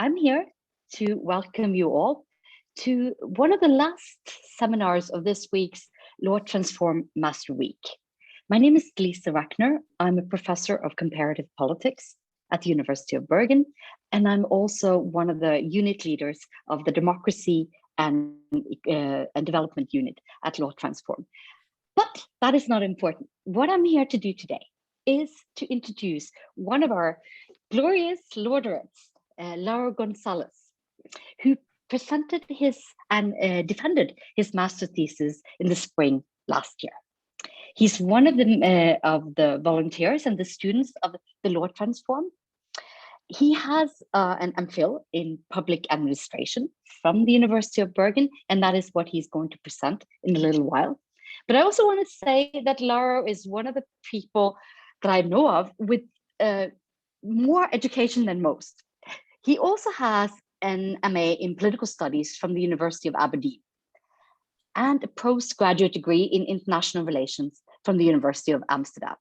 I'm here to welcome you all to one of the last seminars of this week's LawTransform Master Week. My name is Lise Rakner. I'm a professor of comparative politics at the University of Bergen, and I'm also one of the unit leaders of the Democracy and Development Unit at LawTransform. But that is not important. What I'm here to do today is to introduce one of our glorious laureates, Laro Gonzalez, who presented his and defended his master thesis in the spring last year. He's one of the volunteers and the students of the LawTransform. He has an MPhil in public administration from the University of Bergen, and that is what he's going to present in a little while. But I also want to say that Laro is one of the people that I know of with more education than most. He also has an MA in political studies from the University of Aberdeen and a postgraduate degree in international relations from the University of Amsterdam.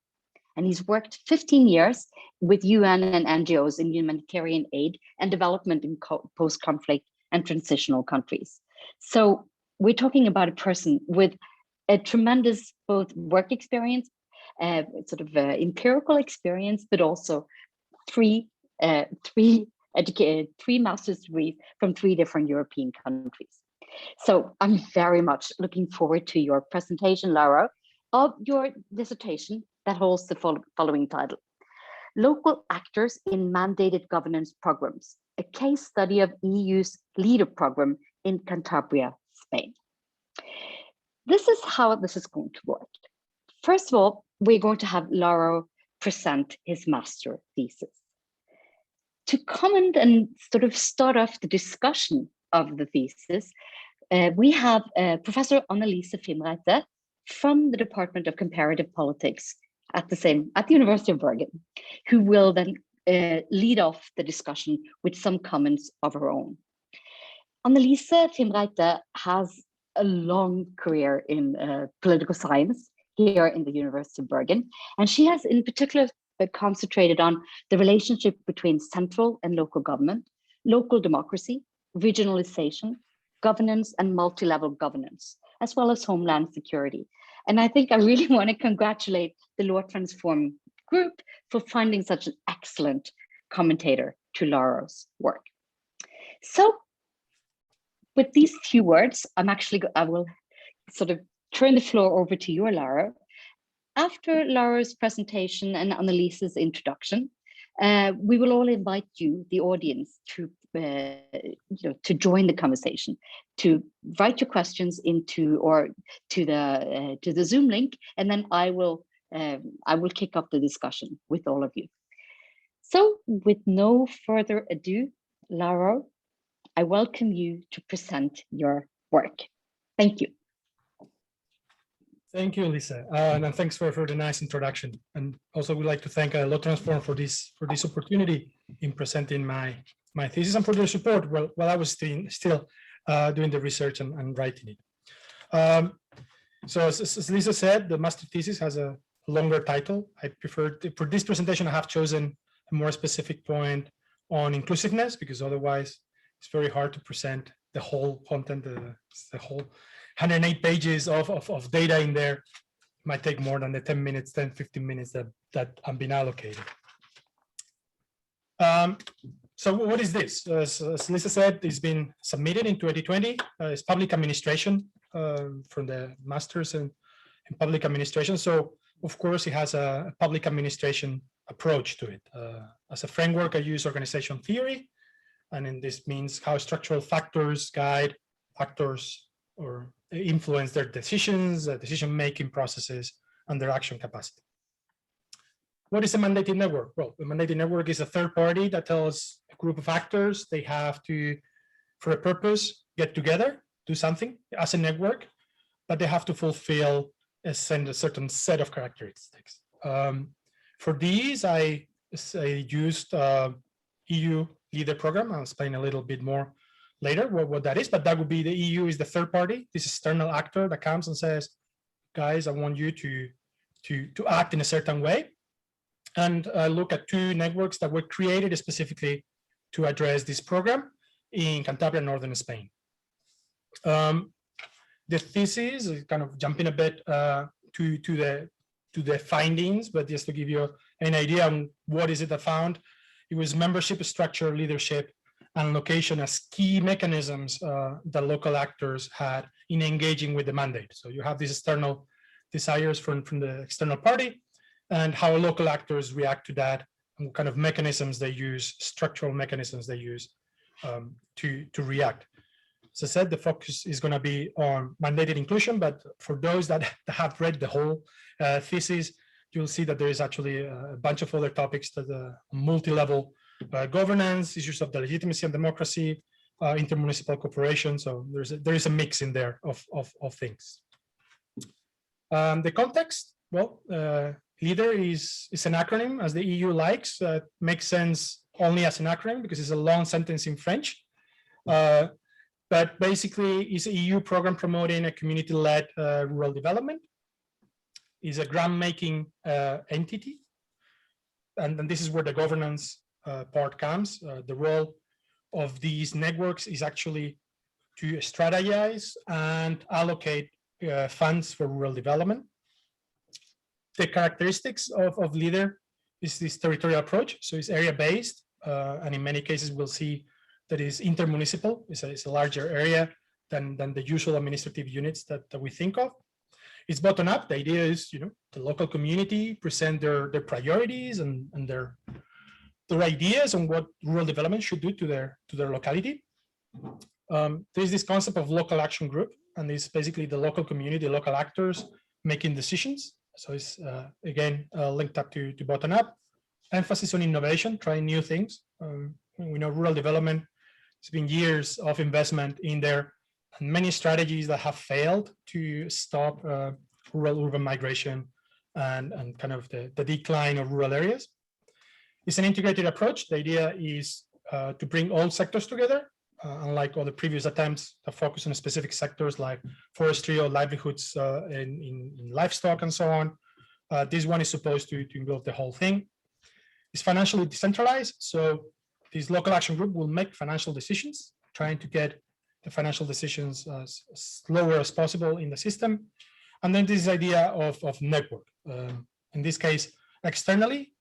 And he's worked 15 years with UN and NGOs in humanitarian aid and development in post-conflict and transitional countries. So we're talking about a person with a tremendous both work experience, empirical experience, but also three master's degrees from 3 different European countries. So I'm very much looking forward to your presentation, Laro, of your dissertation that holds the following title: Local Actors in Mandated Governance Programs, a case study of EU's LEADER program in Cantabria, Spain. This is how this is going to work. First of all, we're going to have Laro present his master thesis. To comment and sort of start off the discussion of the thesis, we have Professor Lise Fimreite from the Department of Comparative Politics at the University of Bergen, who will then lead off the discussion with some comments of her own. Lise Fimreite has a long career in political science here in the University of Bergen, and she has in particular concentrated on the relationship between central and local government, local democracy, regionalization, governance, and multi-level governance, as well as homeland security. And I think I really want to congratulate the LawTransform group for finding such an excellent commentator to Laro's work. So with these few words, I will sort of turn the floor over to you, Laro. After Laro's presentation and Annelise's introduction, we will all invite you, the audience, to join the conversation, to write your questions into to the Zoom link, and then I will kick off the discussion with all of you. So, with no further ado, Laro, I welcome you to present your work. Thank you. Thank you, Lisa, and thanks for the nice introduction. And also, would like to thank LawTransform for this opportunity in presenting my thesis and for their support while I was still doing the research and writing it. So, as Lisa said, the master thesis has a longer title. I prefer for this presentation, I have chosen a more specific point on inclusiveness, because otherwise it's very hard to present the whole content, the whole 108 pages of data in there. It might take more than the 15 minutes that I'm being allocated. So what is this? As Lisa said, it's been submitted in 2020. It's public administration from the Masters in Public Administration. So of course it has a public administration approach to it. As a framework, I use organization theory. And in this means how structural factors guide actors or influence their decisions, decision-making processes, and their action capacity. What is a mandated network? Well, a mandated network is a third party that tells a group of actors they have to, for a purpose, get together, do something as a network, but they have to fulfill a certain set of characteristics. For these, I used EU LEADER program. I'll explain a little bit more later what that is, but that would be the EU is the third party, this external actor that comes and says, guys, I want you to act in a certain way. And I look at 2 networks that were created specifically to address this program in Cantabria, northern Spain. The thesis is kind of jumping a bit to the findings, but just to give you an idea on what is it that found, it was membership structure, leadership, and location as key mechanisms that local actors had in engaging with the mandate. So you have these external desires from the external party, and how local actors react to that, and what kind of mechanisms they use, structural mechanisms they use to react. As I said, the focus is going to be on mandated inclusion, but for those that have read the whole thesis, you'll see that there is actually a bunch of other topics that multi-level governance, issues of the legitimacy and democracy, intermunicipal cooperation. So there is a mix in there of things. The context, well, LEADER is an acronym, as the EU likes. Makes sense only as an acronym because it's a long sentence in French. But basically, it's an EU program promoting a community-led rural development. It's a grant-making entity. And this is where the governance part comes. The role of these networks is actually to strategize and allocate funds for rural development. The characteristics of LEADER is this territorial approach. So it's area-based, and in many cases, we'll see that is intermunicipal. It's a larger area than the usual administrative units that we think of. It's bottom-up. The idea is, the local community present their priorities and their ideas on what rural development should do to their locality. There's this concept of local action group, and it's basically the local community, local actors making decisions. So it's again linked up to bottom-up. Emphasis on innovation, trying new things. We know rural development. It's been years of investment in there, and many strategies that have failed to stop rural-urban migration and kind of the decline of rural areas. It's an integrated approach. The idea is to bring all sectors together, unlike all the previous attempts that focus on specific sectors like forestry or livelihoods in livestock and so on. This one is supposed to involve the whole thing. It's financially decentralized, so this local action group will make financial decisions, trying to get the financial decisions as lower as possible in the system. And then this idea of network, in this case, externally,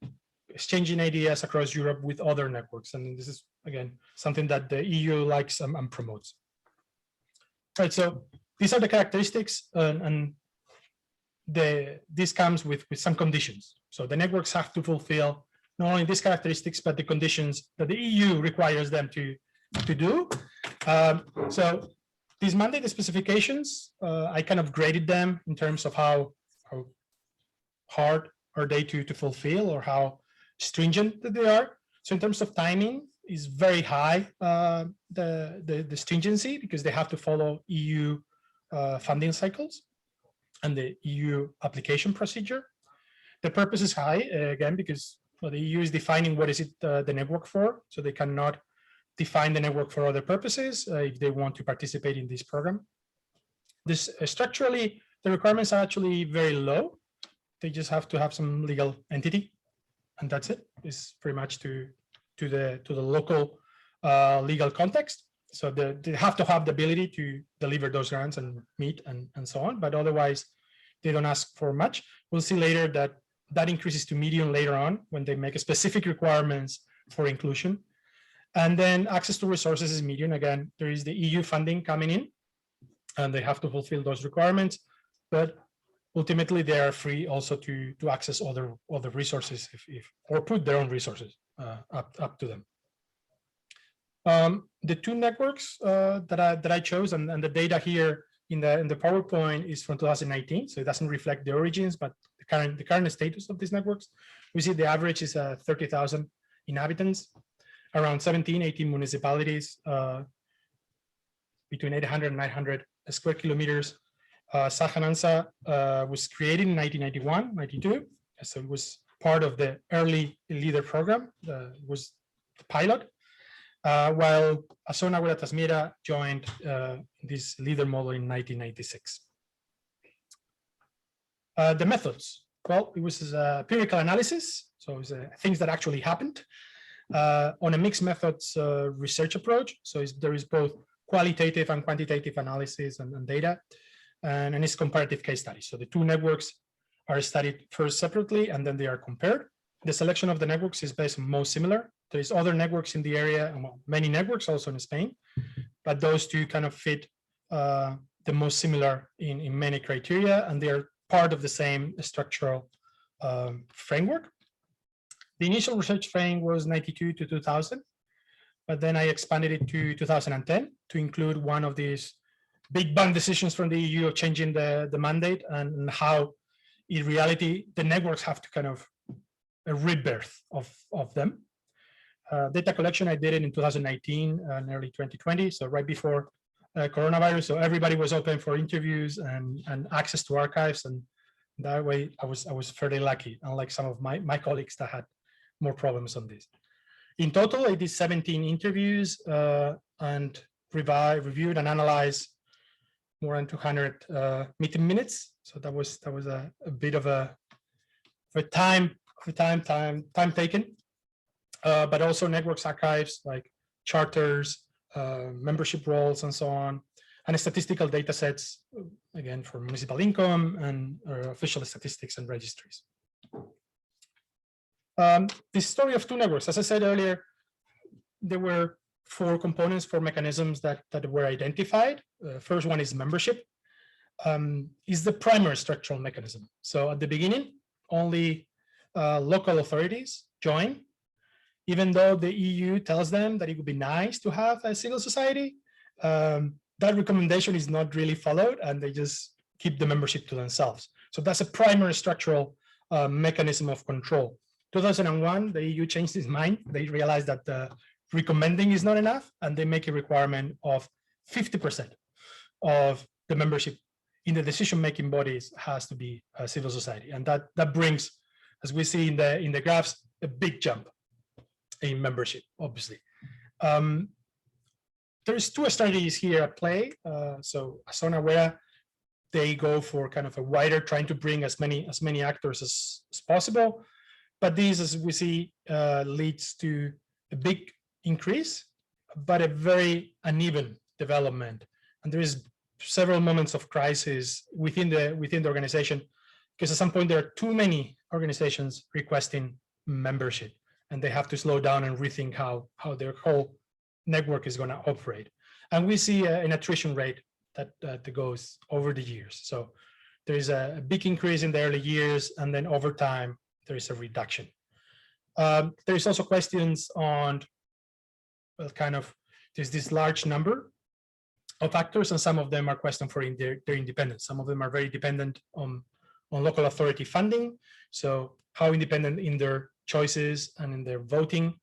exchanging ideas across Europe with other networks. And this is, again, something that the EU likes and promotes. Right, so these are the characteristics, and this comes with some conditions. So the networks have to fulfill not only these characteristics, but the conditions that the EU requires them to do. So these mandate specifications, I kind of graded them in terms of how hard are they to fulfill, or how stringent that they are. So in terms of timing, is very high, the stringency, because they have to follow EU funding cycles and the EU application procedure. The purpose is high, again, because the EU is defining what is it the network for, so they cannot define the network for other purposes if they want to participate in this program. This structurally, the requirements are actually very low. They just have to have some legal entity, and that's it. It's pretty much to the local legal context. So they have to have the ability to deliver those grants and meet and so on, but otherwise they don't ask for much. We'll see later that increases to medium later on when they make specific requirements for inclusion. And then access to resources is medium. Again, there is the EU funding coming in, and they have to fulfill those requirements, but ultimately they are free also to access other resources or put their own resources up to them. The two networks that I chose, and the data here in the PowerPoint is from 2019, so it doesn't reflect the origins, but the current status of these networks. We see the average is 30,000 inhabitants, around 18 municipalities, between 800 and 900 square kilometers. Sajanansa was created in 1991, 92, so it was part of the early LEADER program, it was the pilot, while Azona Tasmira joined this LEADER model in 1996. The methods, well, it was a empirical analysis, so it was things that actually happened. on a mixed methods research approach. So there is both qualitative and quantitative analysis and data, and it's comparative case studies. So the two networks are studied first separately, and then they are compared. The selection of the networks is based on most similar. There is other networks in the area, and many networks also in Spain, but those two kind of fit the most similar in many criteria, and they are part of the same structural framework. The initial research frame was 92 to 2000, but then I expanded it to 2010 to include one of these big bang decisions from the EU of changing the mandate, and how in reality the networks have to kind of a rebirth of them. Data collection, I did it in 2019 and early 2020, so right before coronavirus, so everybody was open for interviews and access to archives, and that way I was fairly lucky, unlike some of my colleagues that had more problems on this. In total, I did 17 interviews and reviewed and analyzed more than 200 meeting minutes. So that was a bit of a time taken, but also networks archives like charters, membership roles, and so on, and statistical data sets, again, for municipal income and official statistics and registries. The story of two networks, as I said earlier, there were 4 components, 4 mechanisms that were identified. First one is membership, is the primary structural mechanism. So at the beginning, only local authorities join, even though the EU tells them that it would be nice to have a civil society. That recommendation is not really followed, and they just keep the membership to themselves. So that's a primary structural mechanism of control. 2001, the EU changed its mind. They realized that recommending is not enough, and they make a requirement of 50% of the membership in the decision-making bodies has to be a civil society, and that brings, as we see in the graphs, a big jump in membership. Obviously, there's 2 strategies here at play. So Zona where they go for kind of a wider, trying to bring as many actors as possible. But this, as we see, leads to a big increase, but a very uneven development. And there is several moments of crisis within the organization, because at some point there are too many organizations requesting membership, and they have to slow down and rethink how their whole network is going to operate. And we see an attrition rate that goes over the years. So there is a big increase in the early years, and then over time, there is a reduction. There is also questions on, well, kind of, there's this large number of actors, and some of them are questioned for their independence. Some of them are very dependent on local authority funding. So how independent in their choices and in their voting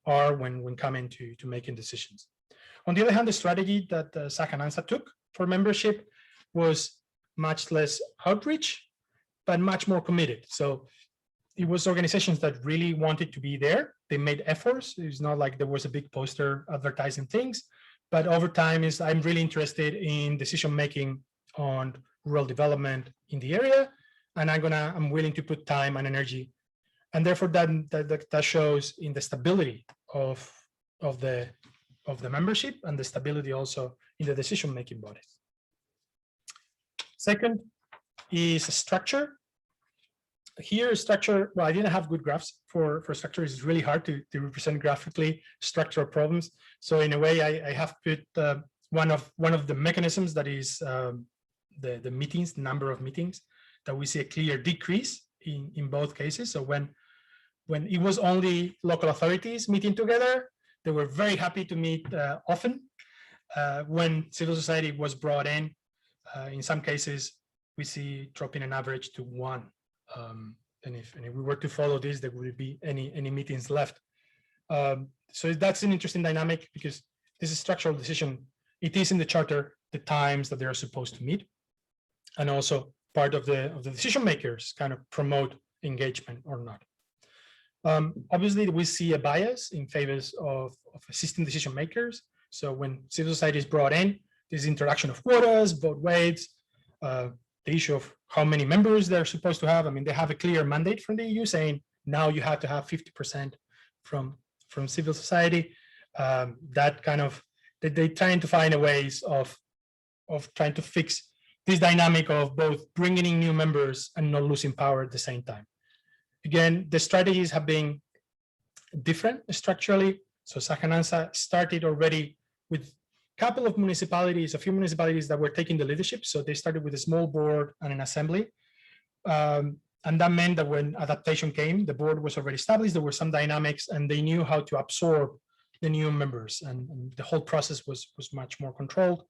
are when coming to making decisions. On the other hand, the strategy that SAC and ANSA took for membership was much less outreach, but much more committed. So it was organizations that really wanted to be there. They made efforts. It's not like there was a big poster advertising things, but over time is I'm really interested in decision-making on rural development in the area, and I'm willing to put time and energy. And therefore that shows in the stability of the membership, and the stability also in the decision-making bodies. Second is structure. Here, structure, well, I didn't have good graphs for structure. It's really hard to represent graphically structural problems. So in a way, I have put one of the mechanisms that is the meetings, the number of meetings, that we see a clear decrease in both cases. So when it was only local authorities meeting together, they were very happy to meet often. When civil society was brought in some cases, we see dropping an average to 1. And if we were to follow this, there wouldn't be any meetings left. So that's an interesting dynamic, because this is structural decision. It is in the charter the times that they are supposed to meet, and also part of the decision makers kind of promote engagement or not. Obviously, we see a bias in favor of assisting decision makers. So when civil society is brought in, there's introduction of quotas, vote weights, the issue of how many members they're supposed to have. I mean, they have a clear mandate from the EU saying now you have to have 50% from civil society, that kind of, they trying to find a ways of trying to fix this dynamic of both bringing in new members and not losing power at the same time. Again, the strategies have been different structurally. So Sajananza started already with a couple of municipalities, a few municipalities that were taking the leadership. So they started with a small board and an assembly. And that meant that when adaptation came, the board was already established, there were some dynamics, and they knew how to absorb the new members, and the whole process was much more controlled.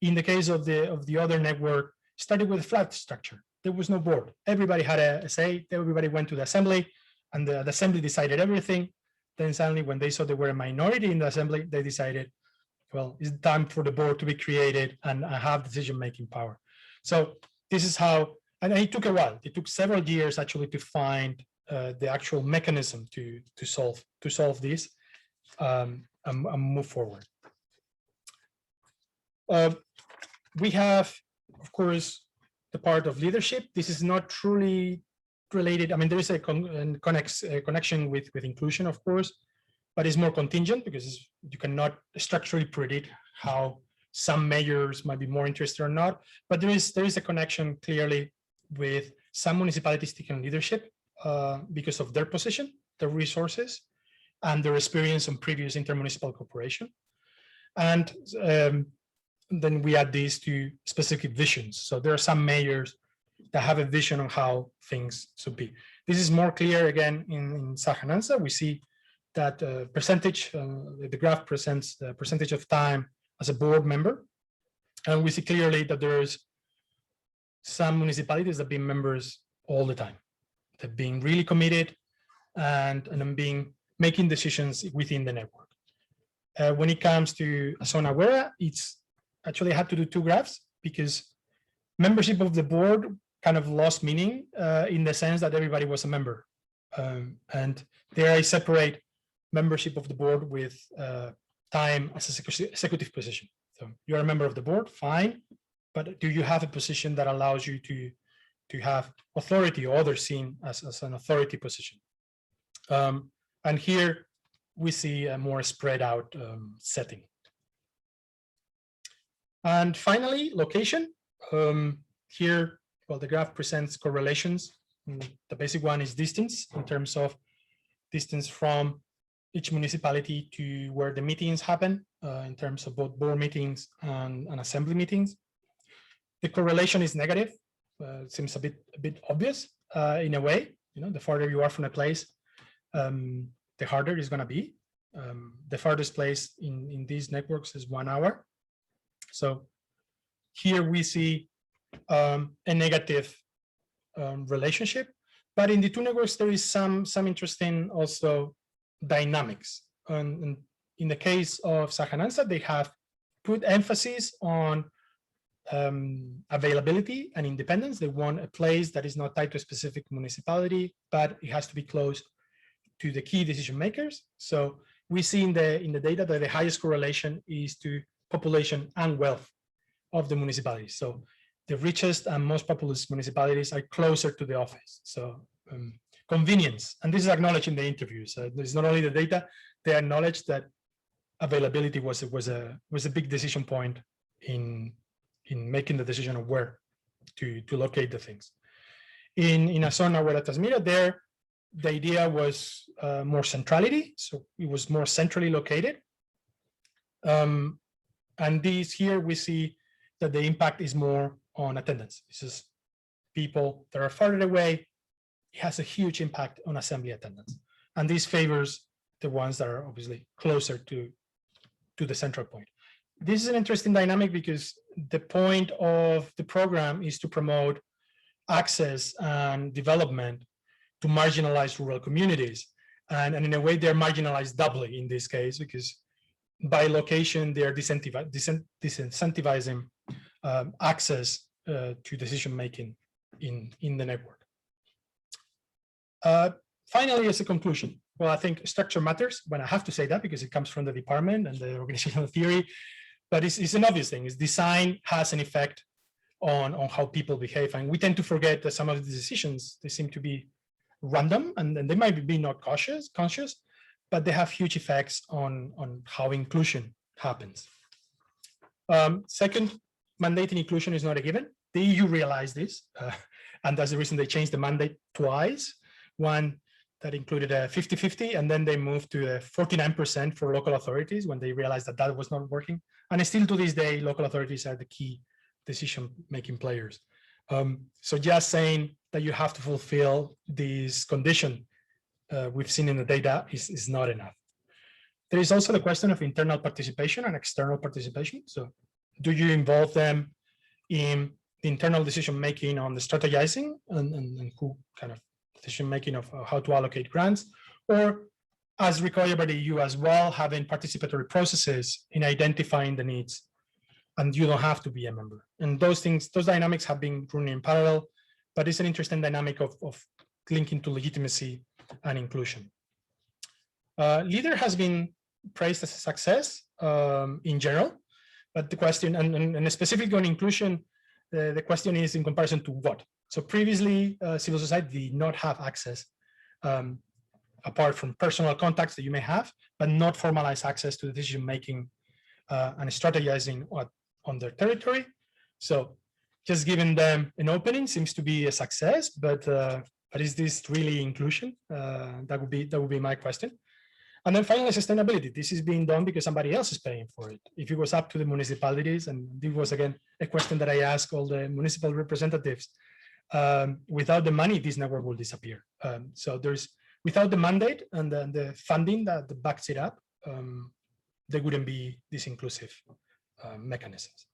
In the case of the other network, started with a flat structure. There was no board. Everybody had a say. Everybody went to the assembly, and the assembly decided everything. Then suddenly, when they saw they were a minority in the assembly, they decided, well, it's time for the board to be created and have decision-making power. So this is how, and it took a while. It took several years actually to find the actual mechanism to solve this and move forward. We have, of course, the part of leadership. This is not truly related. I mean, there is a connection with inclusion, of course, but it's more contingent because you cannot structurally predict how some mayors might be more interested or not. But there is a connection clearly with some municipalities taking leadership because of their position, their resources, and their experience on previous intermunicipal cooperation. And then we add these to specific visions. So there are some mayors that have a vision on how things should be. This is more clear again in Sajananza. We see that percentage, the graph presents the percentage of time as a board member. And we see clearly that there's some municipalities that have been members all the time. They've been really committed and making decisions within the network. When it comes to Zona Guerra, it's actually had to do two graphs because membership of the board kind of lost meaning in the sense that everybody was a member. And there I separate membership of the board with time as an executive position. So you're a member of the board, fine, but do you have a position that allows you to have authority or others seen as an authority position? And here we see a more spread out setting. And finally, location. Here, well, the graph presents correlations. The basic one is distance in terms of distance from each municipality to where the meetings happen in terms of both board meetings and assembly meetings. The correlation is negative. It seems a bit obvious in a way. You know, the farther you are from a place, the harder it's going to be. The farthest place in these networks is 1 hour. So here we see a negative relationship, but in the two networks there is some interesting also dynamics. And in the case of Sajananza, they have put emphasis on availability and independence. They want a place that is not tied to a specific municipality, but it has to be close to the key decision makers. So we see in the data that the highest correlation is to population and wealth of the municipalities. So the richest and most populous municipalities are closer to the office. So convenience, and this is acknowledged in the interviews. It's not only the data; they acknowledge that availability was a big decision point in making the decision of where to locate the things. In a zona where Tasmira, there the idea was more centrality, so it was more centrally located. And these here we see that the impact is more on attendance. This is people that are farther away. It has a huge impact on assembly attendance, and this favors the ones that are obviously closer to the central point. This is an interesting dynamic because the point of the program is to promote access and development to marginalized rural communities. And in a way, they're marginalized doubly in this case, because by location, they're disincentivizing access to decision-making in the network. Finally, as a conclusion, well, I think structure matters, but I have to say that because it comes from the department and the organizational theory, but it's an obvious thing. Is design has an effect on how people behave. And we tend to forget that some of the decisions, they seem to be random and they might be not conscious, but they have huge effects on how inclusion happens. Second, mandating inclusion is not a given. The EU realized this, and that's the reason they changed the mandate twice. One that included a 50-50, and then they moved to a 49% for local authorities when they realized that that was not working. And still to this day, local authorities are the key decision-making players. So just saying that you have to fulfill this condition we've seen in the data is not enough. There is also the question of internal participation and external participation. So do you involve them in the internal decision-making on the strategizing and who kind of decision-making of how to allocate grants, or as required by the EU as well, having participatory processes in identifying the needs, and you don't have to be a member. And those dynamics have been running in parallel, but it's an interesting dynamic of linking to legitimacy and inclusion. LEADER has been praised as a success in general, but the question, and specifically on inclusion, the question is in comparison to what? So previously, civil society did not have access, apart from personal contacts that you may have, but not formalized access to decision-making and strategizing on their territory. So just giving them an opening seems to be a success, but is this really inclusion? That would be my question. And then finally, sustainability. This is being done because somebody else is paying for it. If it was up to the municipalities, and this was again a question that I asked all the municipal representatives, without the money, this network will disappear. So without the mandate and the funding that backs it up, there wouldn't be these inclusive mechanisms.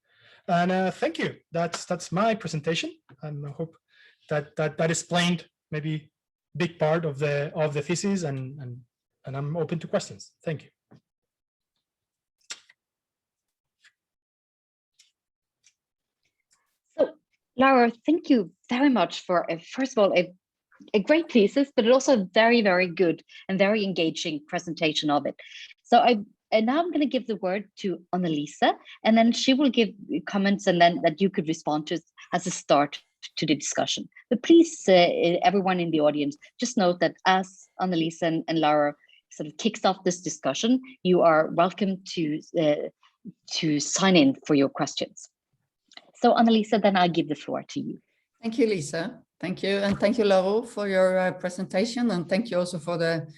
And thank you. That's my presentation. And I hope that explained maybe big part of the thesis, and I'm open to questions. Thank you. So, Laro, thank you very much for, first of all, a great thesis, but also a very, very good and very engaging presentation of it. So now I'm going to give the word to Annalise, and then she will give comments, and then that you could respond to as a start to the discussion. But please, everyone in the audience, just note that as Annalise and Laro sort of kicks off this discussion, you are welcome to sign in for your questions. So Annalise, then I'll give the floor to you. Thank you, Lisa. Thank you. And thank you, Laro, for your presentation. And thank you also for the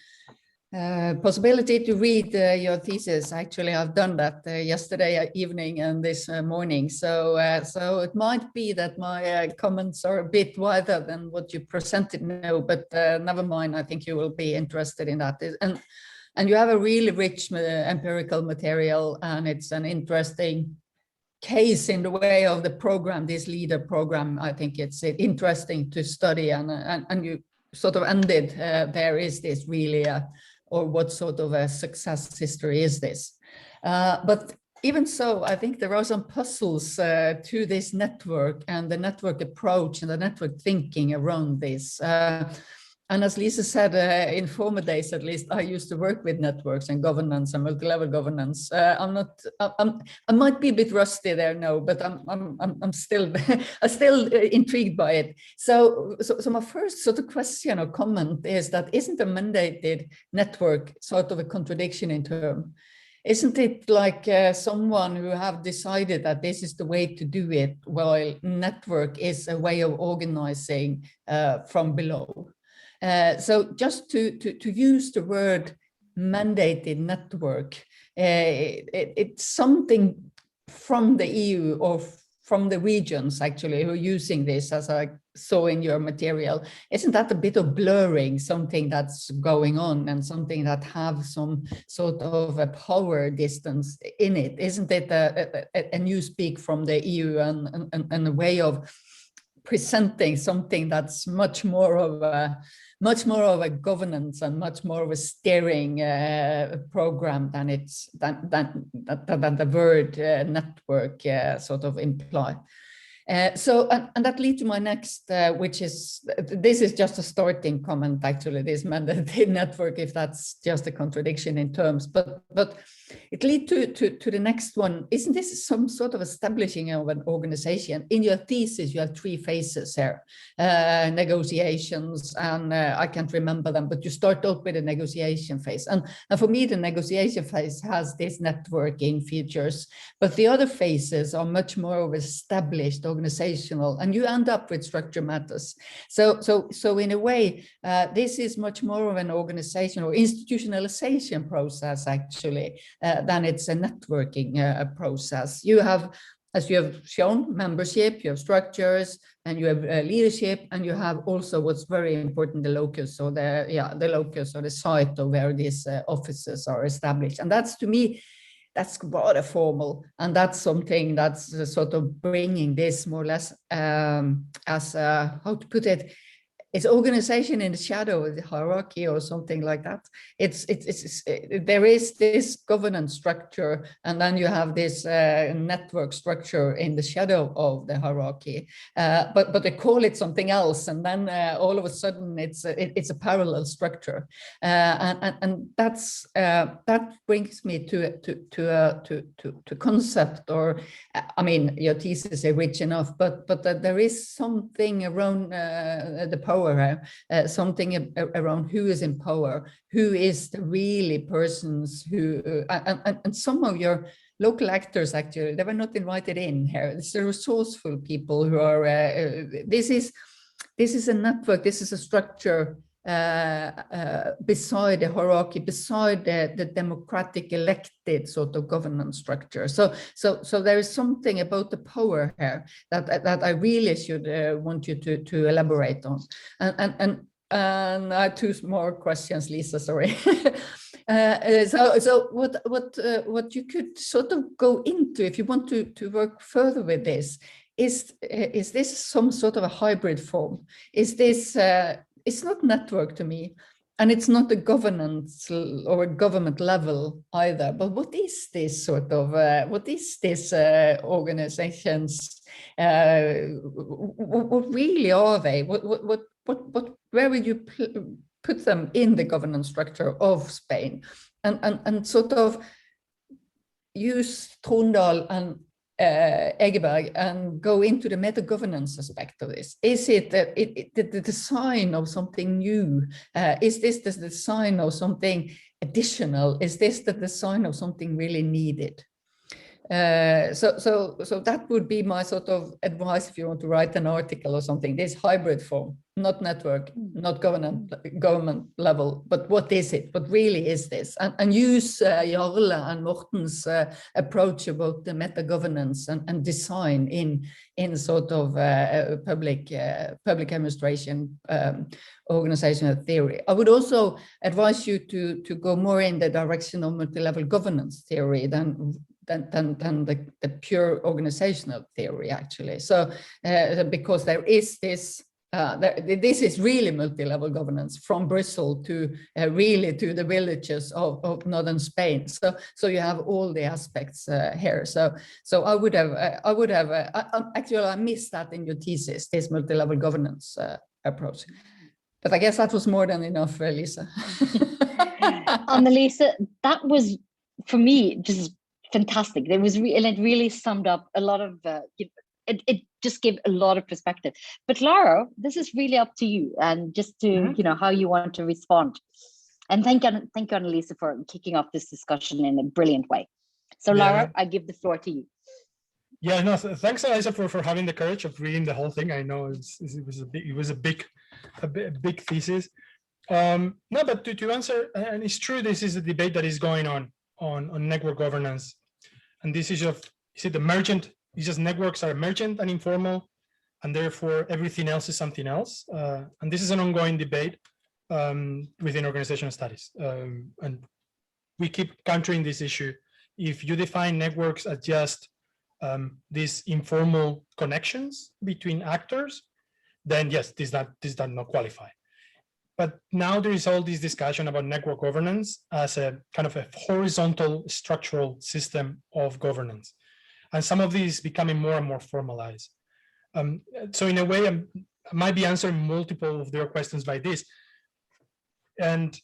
possibility to read your thesis. Actually, I've done that yesterday evening and this morning. So it might be that my comments are a bit wider than what you presented now, but never mind. I think you will be interested in that. And you have a really rich empirical material, and it's an interesting case in the way of the program, this LEADER program. I think it's interesting to study, and you sort of ended, there is this really or what sort of a success history is this? But even so, I think there are some puzzles to this network and the network approach and the network thinking around this. And as Lisa said, in former days, at least, I used to work with networks and governance and multi-level governance. I might be a bit rusty there now, but I'm still intrigued by it. So my first sort of question or comment is that isn't a mandated network sort of a contradiction in term? Isn't it like someone who have decided that this is the way to do it, while network is a way of organizing from below? So just to use the word mandated network, it's something from the EU or from the regions actually who are using this, as I saw in your material. Isn't that a bit of blurring something that's going on and something that have some sort of a power distance in it? Isn't it a new speak from the EU and a way of presenting something that's much more of a governance and much more of a steering program than the word network sort of imply. And that leads to my next, which is, this is just a starting comment, actually, this mandated network, if that's just a contradiction in terms, but it leads to the next one. Isn't this some sort of establishing of an organization? In your thesis, you have 3 phases here, negotiations, and I can't remember them, but you start out with a negotiation phase. And for me, the negotiation phase has these networking features, but the other phases are much more of established organizational, and you end up with structure matters. So in a way, this is much more of an organizational or institutionalization process, actually, than it's a networking process. You have, as you have shown, membership, you have structures, and you have leadership, and you have also what's very important, the locus, or the locus or the site of where these offices are established. And that's, to me, that's rather formal, and that's something that's sort of bringing this more or less as how to put it, it's organization in the shadow of the hierarchy or something like that. There is this governance structure, and then you have this network structure in the shadow of the hierarchy. But they call it something else, and then all of a sudden it's a parallel structure, and that brings me to concept, or I mean, your thesis is rich enough, but there is something around the power. Something around who is in power, who is the really persons who, and some of your local actors, actually, they were not invited in here. It's the resourceful people who are, this is a network, this is a structure beside the hierarchy, beside the democratic elected sort of governance structure. So there is something about the power here that I really should want you to elaborate on. And I have 2 more questions, Lise, sorry. So what you could sort of go into, if you want to work further with this, is this some sort of a hybrid form? Is this it's not network to me, and it's not a governance or a government level either. But what is this sort of, what is this organizations? What really are they? Where would you put them in the governance structure of Spain? And sort of use Trondal and Egeberg and go into the meta-governance aspect of this. Is it the design of something new? Is this the design of something additional? Is this the design of something really needed? So that would be my sort of advice if you want to write an article or something, this hybrid form, not network, not government level, but what is it? What really is this? And use Jarle and Morten's approach about the meta-governance and design in sort of public administration organizational theory. I would also advise you to go more in the direction of multi-level governance theory than the pure organizational theory, actually. So because there is this, this is really multi-level governance from Brussels to really to the villages of northern Spain. So you have all the aspects here. So I would have actually I missed that in your thesis, this multi-level governance approach. But I guess that was more than enough, Lise. Annelise, that was for me just fantastic. It was it really summed up a lot of it just gave a lot of perspective. But Laro, this is really up to you, and just to how you want to respond. And thank you, Annelise, for kicking off this discussion in a brilliant way. So Laro, I give the floor to you. Yeah, no, thanks, Elisa, for having the courage of reading the whole thing. I know it was a big thesis. No, but to answer, and it's true, this is a debate that is going on network governance, and this is it emergent? It's just networks are emergent and informal, and therefore everything else is something else. And this is an ongoing debate within organizational studies, and we keep countering this issue. If you define networks as just these informal connections between actors, then yes, this does not qualify. But now there is all this discussion about network governance as a kind of a horizontal structural system of governance. And some of these becoming more and more formalized. So in a way, I might be answering multiple of their questions by this. And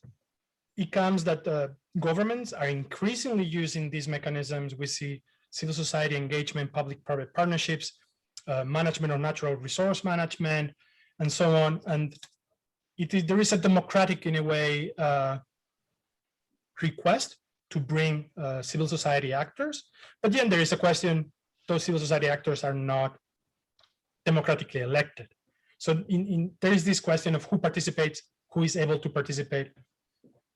it comes that governments are increasingly using these mechanisms. We see civil society engagement, public-private partnerships, management of natural resource management, and so on. And there is a democratic, in a way, request to bring civil society actors. But then there is a question, those civil society actors are not democratically elected. So there is this question of who participates, who is able to participate.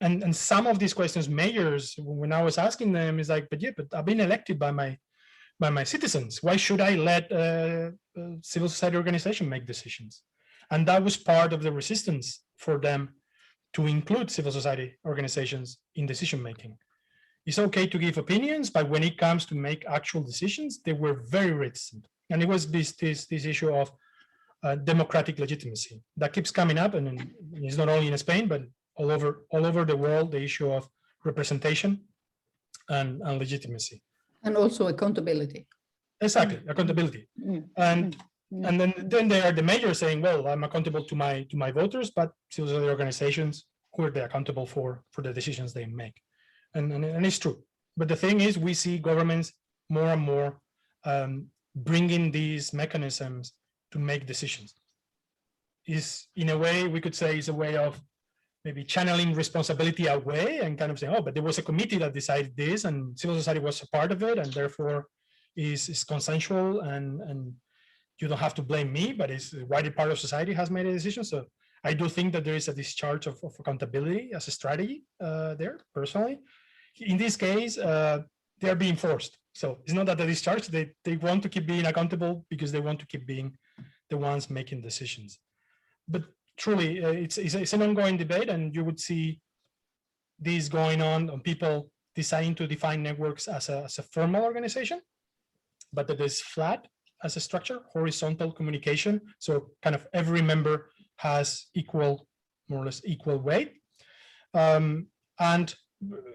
And some of these questions, mayors, when I was asking them, is like, but I've been elected by my citizens. Why should I let civil society organization make decisions? And that was part of the resistance for them to include civil society organizations in decision making. It's okay to give opinions, but when it comes to make actual decisions, they were very reticent. And it was this issue of democratic legitimacy that keeps coming up, and it's not only in Spain, but all over the world, the issue of representation and legitimacy. And also accountability. Exactly, accountability. And then there are the mayors saying, well, I'm accountable to my voters, but civil society organizations, who are they accountable for the decisions they make? And it's true. But the thing is, we see governments more and more bringing these mechanisms to make decisions. Is, in a way, we could say, is a way of maybe channeling responsibility away and kind of saying, oh, but there was a committee that decided this, and civil society was a part of it, and therefore is consensual, and you don't have to blame me, but it's a wider part of society has made a decision. So I do think that there is a discharge of accountability as a strategy there, personally. In this case, they're being forced. So it's not that they discharge, they want to keep being accountable because they want to keep being the ones making decisions. But truly, it's an ongoing debate, and you would see this going on people deciding to define networks as a formal organization, but that is flat as a structure, horizontal communication. So kind of every member has more or less equal weight. And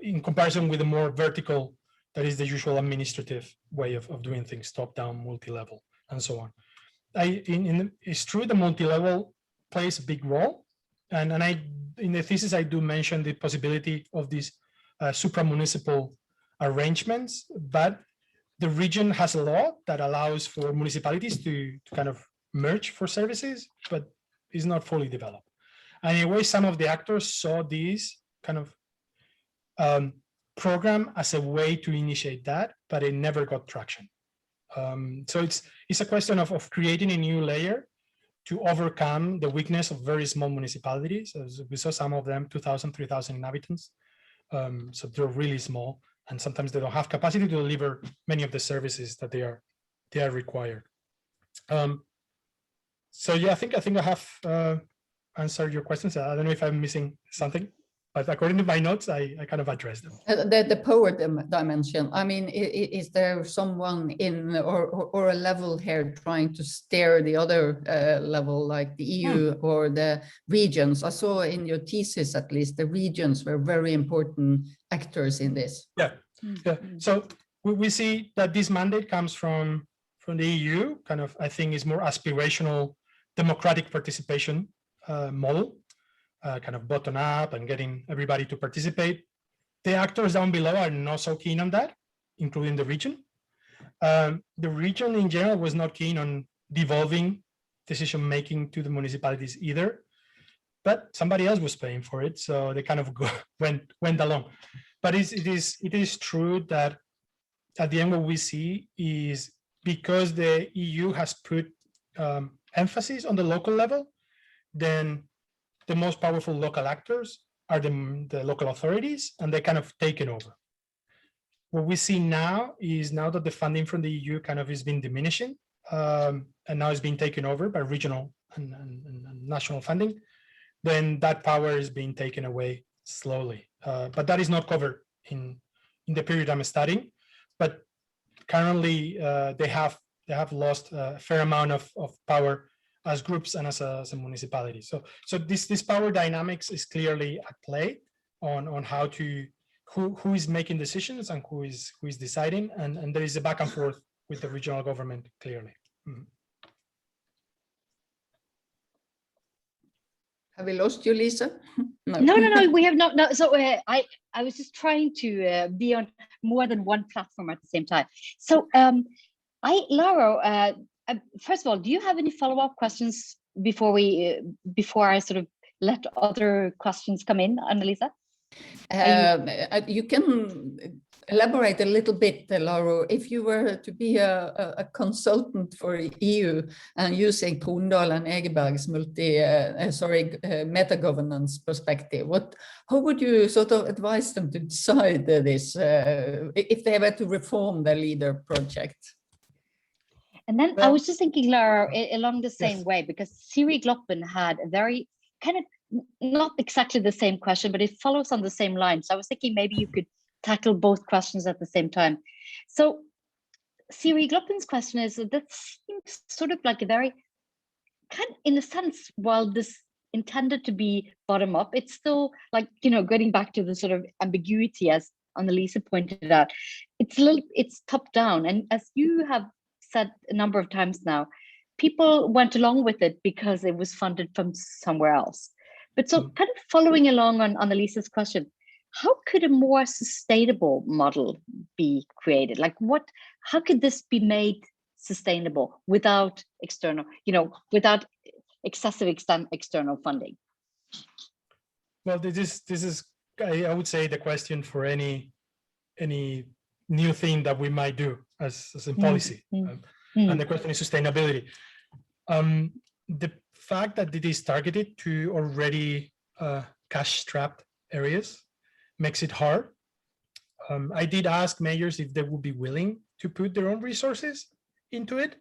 in comparison with the more vertical, that is the usual administrative way of doing things, top-down, multi-level, and so on. It's true the multi-level plays a big role. And in the thesis, I do mention the possibility of these supramunicipal arrangements, but the region has a law that allows for municipalities to kind of merge for services, but is not fully developed. And in a way, some of the actors saw this kind of program as a way to initiate that, but it never got traction. So it's a question of creating a new layer to overcome the weakness of very small municipalities. As we saw some of them, 2,000, 3,000 inhabitants. So they're really small, and sometimes they don't have capacity to deliver many of the services that they are required. So yeah, I think I have answered your questions. I don't know if I'm missing something, but according to my notes, I kind of addressed them. The power dimension. I mean, is there someone in or a level here trying to steer the other level, like the EU or the regions? I saw in your thesis, at least, the regions were very important actors in this. Yeah. So we see that this mandate comes from the EU, kind of, I think, is more aspirational democratic participation model. Kind of bottom up and getting everybody to participate. The actors down below are not so keen on that, including the region. The region in general was not keen on devolving decision-making to the municipalities either, but somebody else was paying for it, so they kind of went along. But it is true that at the end what we see is because the EU has put emphasis on the local level, then the most powerful local actors are the local authorities, and they kind of taken over. What we see now is, now that the funding from the EU kind of is been diminishing, and now it's being taken over by regional and national funding, then that power is being taken away slowly. But that is not covered in the period I'm studying. But currently, they have lost a fair amount of power as groups and as a municipality. So this power dynamics is clearly at play on how to who is making decisions and who is deciding, and there is a back and forth with the regional government clearly. Have we lost you, Lisa? No, we have not. No, so I was just trying to be on more than one platform at the same time. So Laro, first of all, do you have any follow-up questions before I sort of let other questions come in, Annalisa? You can elaborate a little bit, Laro. If you were to be a consultant for EU and using Krondahl and Egeberg's meta-governance perspective, how would you sort of advise them to decide this if they were to reform the LEADER project? And then I was just thinking, Laro, along the same way, because Siri Gloppen had a very kind of not exactly the same question, but it follows on the same line. So I was thinking maybe you could tackle both questions at the same time. So Siri Gloppen's question is that seems sort of like a very kind of, in a sense, while this intended to be bottom up, it's still like, getting back to the sort of ambiguity as Annalisa pointed out, it's top down. And as you have said a number of times now, people went along with it because it was funded from somewhere else. But so kind of following along on Annalisa's question, how could a more sustainable model be created? Like how could this be made sustainable without external, without excessive external funding? Well, this is I would say the question for any new thing that we might do as in policy. And the question is sustainability. The fact that it is targeted to already cash-strapped areas makes it hard. I did ask mayors if they would be willing to put their own resources into it,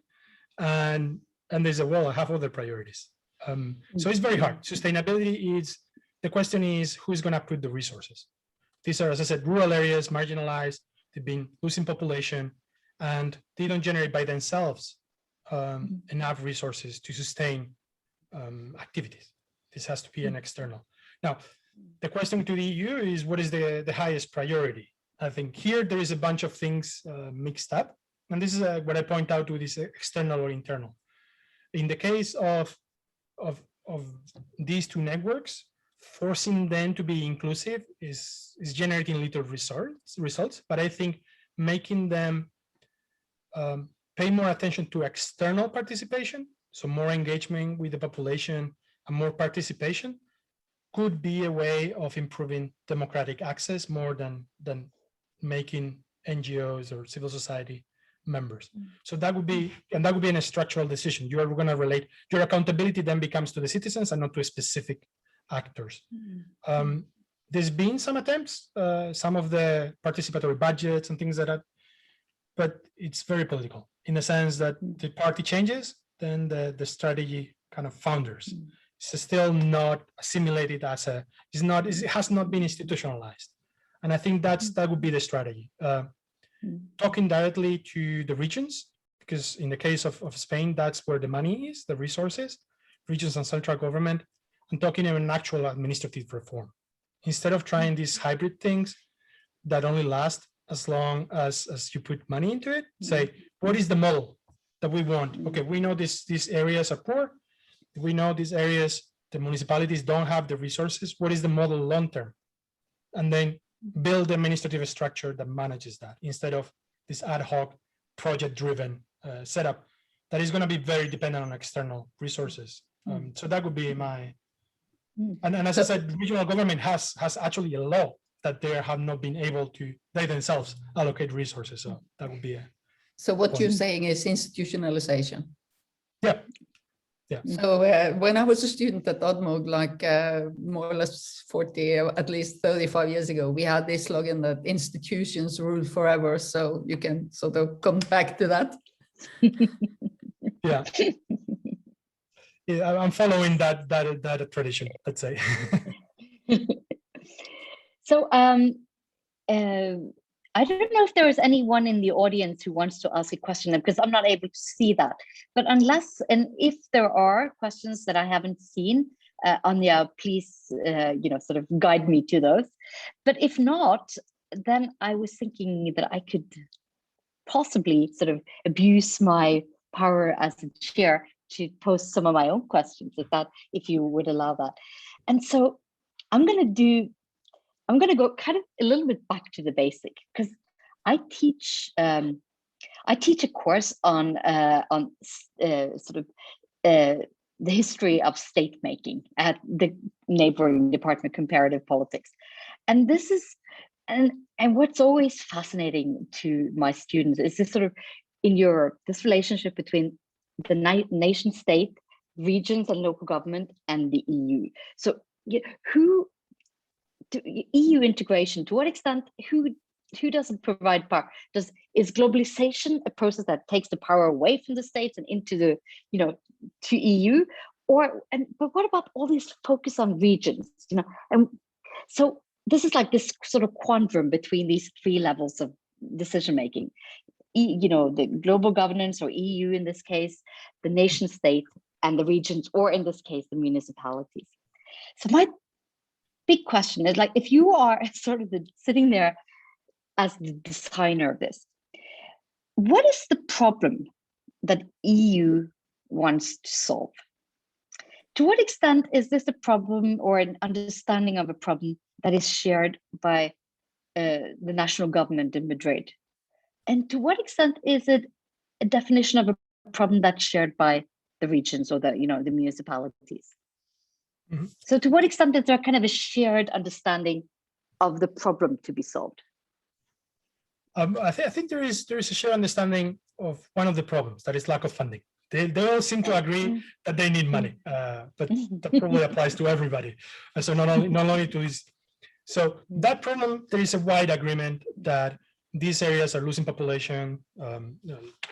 and they said, well, I have other priorities. So it's very hard. Sustainability is, the question is, who's going to put the resources? These are, as I said, rural areas, marginalized, they've been losing population, and they don't generate by themselves enough resources to sustain activities. This has to be an external. Now, the question to the EU is, what is the highest priority? I think here there is a bunch of things mixed up, and this is what I point out to this external or internal. In the case of these two networks, forcing them to be inclusive is generating little results, but I think making them pay more attention to external participation, so more engagement with the population and more participation, could be a way of improving democratic access more than making NGOs or civil society members. So that would be, and that would be a structural decision. You are going to relate, your accountability then becomes to the citizens and not to specific actors. There's been some attempts, some of the participatory budgets and things like that, but it's very political in the sense that the party changes, then the strategy kind of founders. It's still not assimilated as it has not been institutionalized. And I think that would be the strategy. Talking directly to the regions, because in the case of Spain, that's where the money is, the resources, regions and central government, and talking about an actual administrative reform. Instead of trying these hybrid things that only last as long as you put money into it, say, what is the model that we want? Okay, we know these areas are poor. We know these areas, the municipalities don't have the resources. What is the model long-term? And then build an administrative structure that manages that instead of this ad hoc project-driven setup that is going to be very dependent on external resources. So that would be my, and as I said, regional government has actually a law that they have not been able to, they themselves allocate resources. So that would be a. So what you're saying is institutionalization. Yeah. Yeah. So when I was a student at Odmog, like more or less 40, at least 35 years ago, we had this slogan that institutions rule forever. So you can sort of come back to that. Yeah. Yeah, I'm following that tradition, let's say. So I don't know if there is anyone in the audience who wants to ask a question, because I'm not able to see that. But unless, and if there are questions that I haven't seen, Anja, please, sort of guide me to those. But if not, then I was thinking that I could possibly sort of abuse my power as a chair to post some of my own questions, if you would allow that. And so I'm going to go kind of a little bit back to the basic, because I teach a course on the history of state making at the neighboring department, comparative politics. And this is, and what's always fascinating to my students is this sort of, in Europe, this relationship between the nation state, regions and local government, and the EU. So EU integration, to what extent, who doesn't provide power? Is globalization a process that takes the power away from the states and into the, to EU? But what about all this focus on regions? And so this is like this sort of quandrum between these three levels of decision making. The global governance, or EU in this case, the nation state, and the regions, or in this case, the municipalities. So my big question is, like, if you are sort of sitting there as the designer of this, what is the problem that EU wants to solve? To what extent is this a problem or an understanding of a problem that is shared by the national government in Madrid? And to what extent is it a definition of a problem that's shared by the regions or the municipalities? Mm-hmm. So to what extent is there kind of a shared understanding of the problem to be solved? I think there is a shared understanding of one of the problems, that is lack of funding. They all seem to agree that they need money, but that probably applies to everybody. And so not only to this. So that problem, there is a wide agreement that these areas are losing population,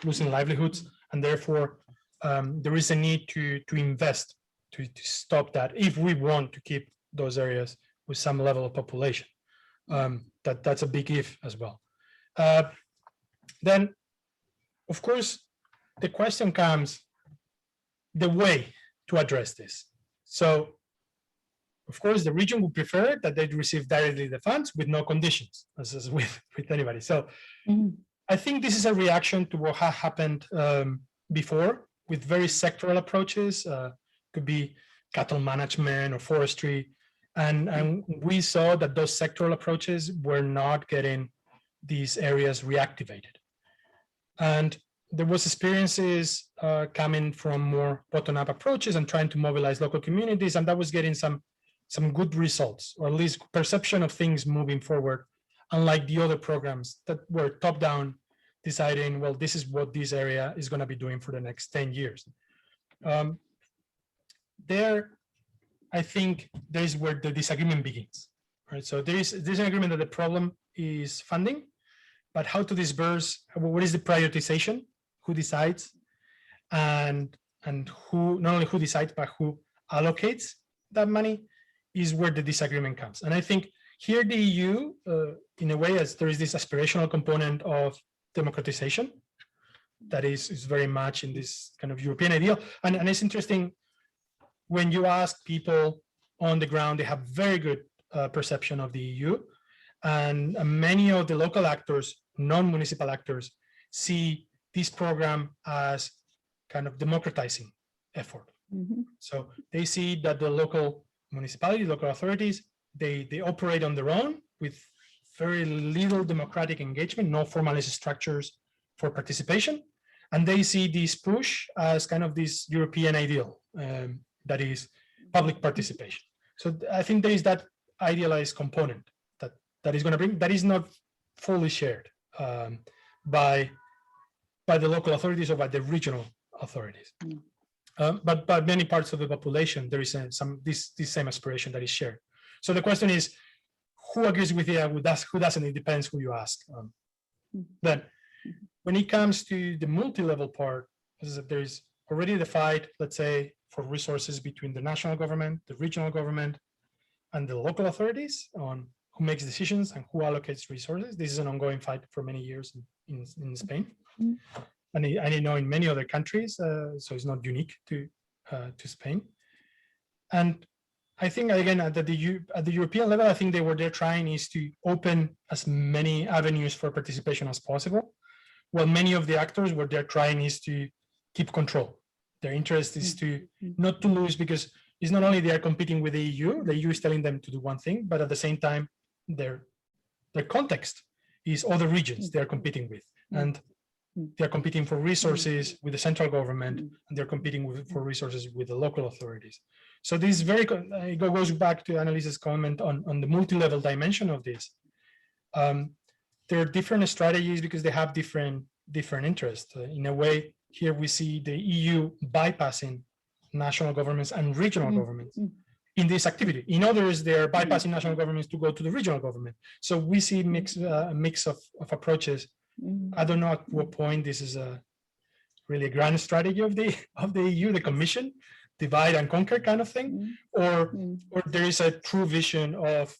losing livelihoods, and therefore there is a need to invest to stop that if we want to keep those areas with some level of population. That's a big if as well. Then, of course, the question comes, the way to address this. So, of course, the region would prefer that they'd receive directly the funds with no conditions, as with anybody. So I think this is a reaction to what had happened before with very sectoral approaches, could be cattle management or forestry. And we saw that those sectoral approaches were not getting these areas reactivated. And there was experiences coming from more bottom-up approaches and trying to mobilize local communities, and that was getting some good results, or at least perception of things moving forward, unlike the other programs that were top-down, deciding, well, this is what this area is going to be doing for the next 10 years. There, I think there's where the disagreement begins, right? So there's an agreement that the problem is funding, but how to disperse, what is the prioritization, who decides, and who, not only who decides, but who allocates that money, is where the disagreement comes. And I think here the EU, in a way, as there is this aspirational component of democratization that is very much in this kind of European ideal. And it's interesting, when you ask people on the ground, they have very good perception of the EU. And many of the local actors, non-municipal actors, see this program as kind of democratizing effort. Mm-hmm. So they see that the local municipalities, local authorities, they operate on their own with very little democratic engagement, no formalized structures for participation. And they see this push as kind of this European ideal that is public participation. So I think there is that idealized component that is going to bring, that is not fully shared by the local authorities or by the regional authorities. But by many parts of the population, there is this same aspiration that is shared. So the question is, who agrees with you, who doesn't? It depends who you ask. Then, when it comes to the multi-level part, there is already the fight, let's say, for resources between the national government, the regional government, and the local authorities on who makes decisions and who allocates resources. This is an ongoing fight for many years in Spain, and I know in many other countries. So it's not unique to Spain. And I think, again, at the European level, I think what they're trying is to open as many avenues for participation as possible. Well, many of the actors, what they're trying is to keep control. Their interest is to not to lose, because it's not only they are competing with the EU is telling them to do one thing, but at the same time, their context is other regions they are competing with. And they're competing for resources with the central government, and they're competing for resources with the local authorities. So this is very, it goes back to Annalise's comment on the multi-level dimension of this. There are different strategies because they have different interests. In a way, here we see the EU bypassing national governments and regional governments in this activity. In others, they're bypassing national governments to go to the regional government. So we see a mix of approaches. I don't know at what point this is really a grand strategy of the EU, the Commission, divide and conquer kind of thing, or there is a true vision of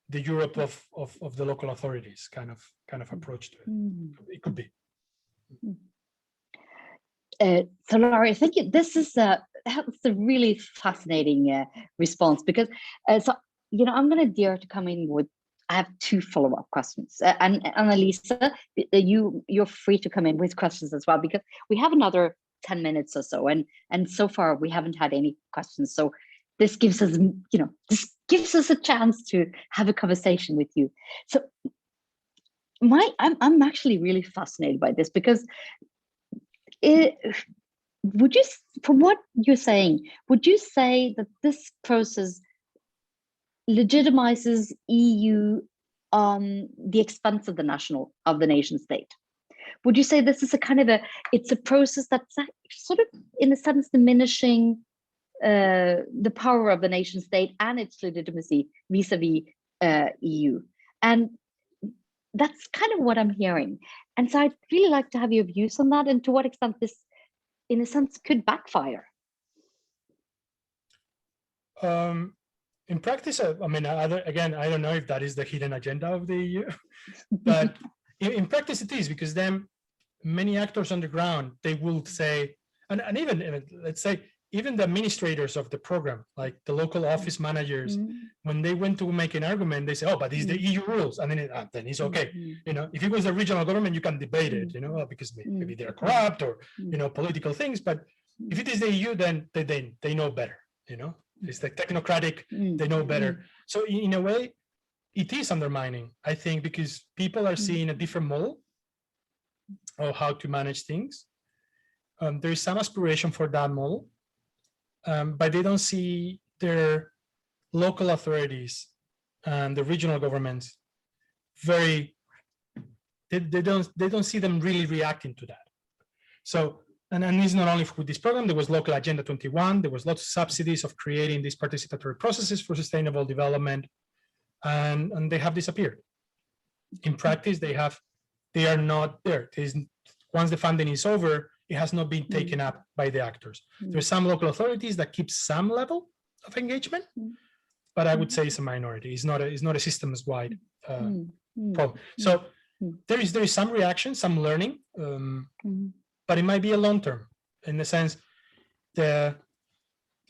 the Europe of the local authorities kind of approach to it. It could be. So Laro, I think this is that's a really fascinating response, because so I'm going to dare to come in with, I have 2 follow-up questions, and Annalisa, you're free to come in with questions as well, because we have another 10 minutes or so, and so far we haven't had any questions. So this gives us, this gives us a chance to have a conversation with you. So I'm actually really fascinated by this, because would you, from what you're saying, would you say that this process legitimizes EU on the expense of the nation state? Would you say this is a kind of it's a process that's sort of, in a sense, diminishing the power of the nation state and its legitimacy vis-a-vis EU? And that's kind of what I'm hearing. And so I'd really like to have your views on that, and to what extent this, in a sense, could backfire. In practice, I mean, I don't know if that is the hidden agenda of the EU, but in practice it is, because then many actors on the ground, they will say, and even let's say, even the administrators of the program, like the local office managers, when they went to make an argument, they say, oh, but these are the EU rules, and then it's okay. If it was a regional government, you can debate it, because maybe they're corrupt or political things. But if it is the EU, then they know better. It's like technocratic, they know better. So in a way, it is undermining, I think, because people are seeing a different model of how to manage things. There is some aspiration for that model, but they don't see their local authorities and the regional governments they don't see them really reacting to that. So, and it's not only for this program, there was local Agenda 21, there was lots of subsidies of creating these participatory processes for sustainable development, and they have disappeared. In practice, they are not there. Once the funding is over, it has not been taken up by the actors. There are some local authorities that keep some level of engagement, but I would say it's a minority. It's not a systems-wide problem. So there is some reaction, some learning, but it might be a long term, in the sense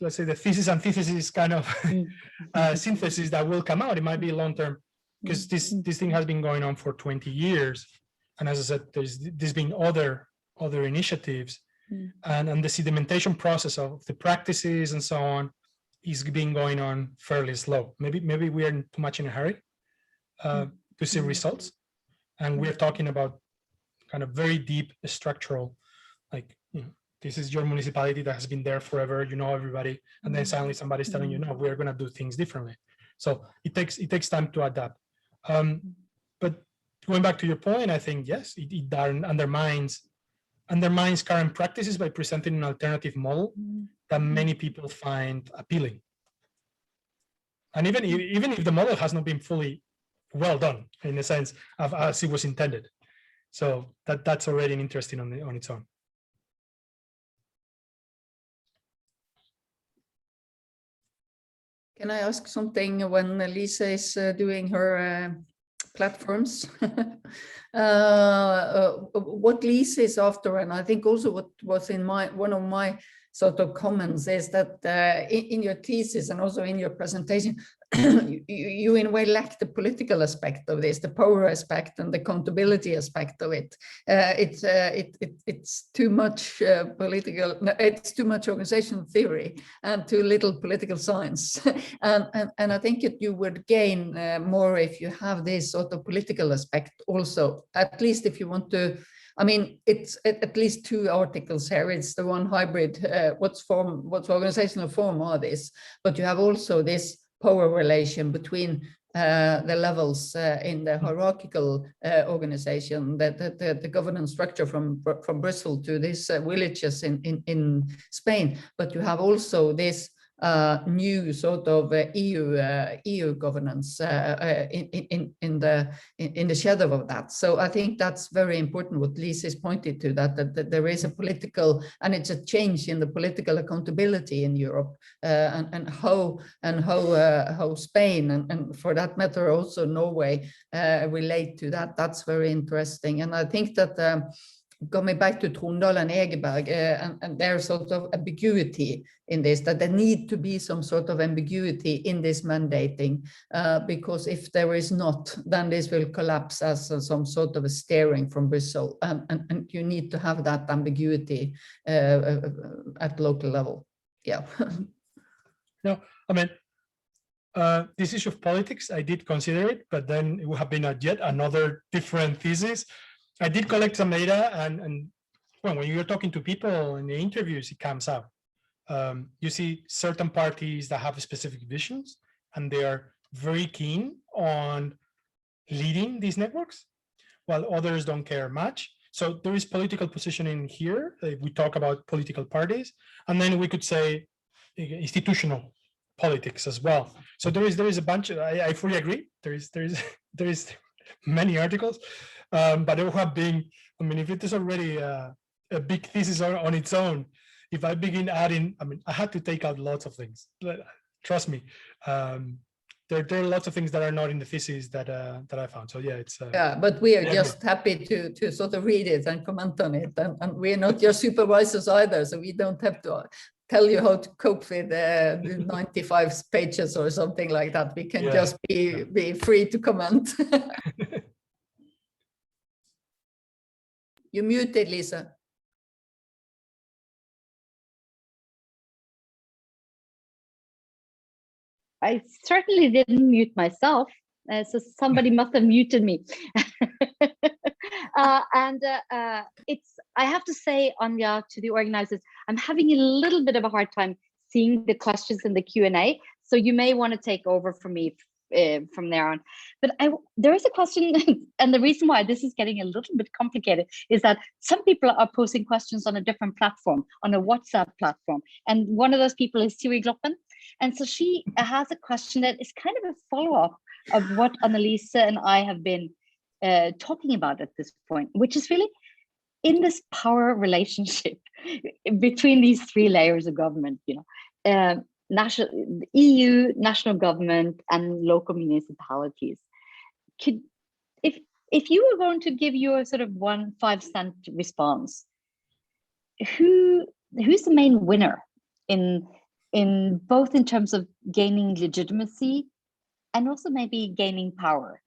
let's say the thesis and antithesis kind of synthesis that will come out. It might be long term, because this thing has been going on for 20 years, and as I said, there's been other initiatives, and the sedimentation process of the practices and so on is being going on fairly slow. Maybe we are too much in a hurry to see results, and we're talking about kind of very deep structural, like this is your municipality that has been there forever, everybody, and then suddenly somebody's telling you, no, we're going to do things differently. So it takes time to adapt. But going back to your point, I think yes, it undermines current practices by presenting an alternative model that many people find appealing. And even if the model has not been fully well done in the sense of as it was intended, so that's already interesting on its own. Can I ask something when Lise is doing her platforms? What Lise is after, and I think also what was in one of my sort of comments is that in your thesis and also in your presentation, you in a way lack the political aspect of this, the power aspect and the accountability aspect of it. It's too much political, it's too much organizational theory and too little political science. and I think that you would gain more if you have this sort of political aspect also, at least if you want to. I mean, it's at least 2 articles here. It's the one hybrid, what organizational form are these? But you have also this power relation between the levels in the hierarchical organization, the governance structure from Brussels to these villages in Spain. But you have also this new sort of EU governance in the shadow of that. So I think that's very important what Lise has pointed to, that there is a political, and it's a change in the political accountability in Europe, and how Spain and for that matter also Norway relate to that. That's very interesting. And I think that coming back to Trondal and Egeberg and their sort of ambiguity in this, that there need to be some sort of ambiguity in this mandating, because if there is not, then this will collapse as some sort of a steering from Brussels, and you need to have that ambiguity at local level. Yeah. No, I mean, this issue of politics, I did consider it, but then it would have been yet another different thesis. I did collect some data, and well, when you're talking to people in the interviews, it comes out. You see certain parties that have specific visions, and they are very keen on leading these networks, while others don't care much. So there is political positioning here. We talk about political parties, and then we could say institutional politics as well. So there is a bunch. I fully agree. There is many articles. But there have been, I mean, if it is already a big thesis on its own, if I begin adding, I mean, I had to take out lots of things. Trust me, there are lots of things that are not in the thesis that I found. So yeah, it's yeah, but we are just happy to sort of read it and comment on it, and we're not your supervisors either, so we don't have to tell you how to cope with 95 pages or something like that. We can just be free to comment. You're muted, Lisa. I certainly didn't mute myself, so somebody must have muted me. I have to say, Anja, to the organizers, I'm having a little bit of a hard time seeing the questions in the Q&A, so you may want to take over from me from there on. But there is a question, and the reason why this is getting a little bit complicated is that some people are posing questions on a different platform, on a WhatsApp platform, and one of those people is Siri Gloppen, and so she has a question that is kind of a follow-up of what Annalise and I have been talking about at this point, which is really in this power relationship between these 3 layers of government, you know, EU, national government, and local municipalities. If you were going to give your sort of 1 5-cent response, who's the main winner in both in terms of gaining legitimacy and also maybe gaining power?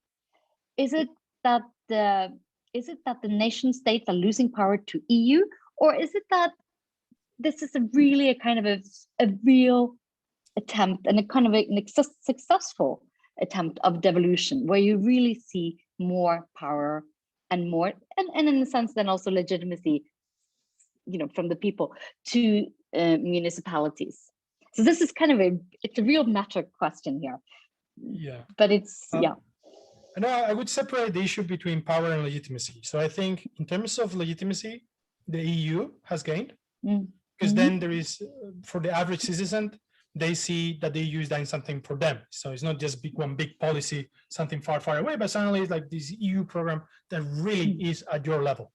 Is it that the nation states are losing power to EU, or is it that this is really a kind of a real attempt and a kind of an successful attempt of devolution, where you really see more power and more, and in a sense then also legitimacy, you know, from the people to municipalities? So this is kind of it's a real meta question here. Yeah, but it's No, I would separate the issue between power and legitimacy. So I think in terms of legitimacy, the EU has gained, because then there is, for the average citizen, they see that the EU is doing something for them. So it's not just one big policy, something far, far away, but suddenly it's like this EU program that really is at your level.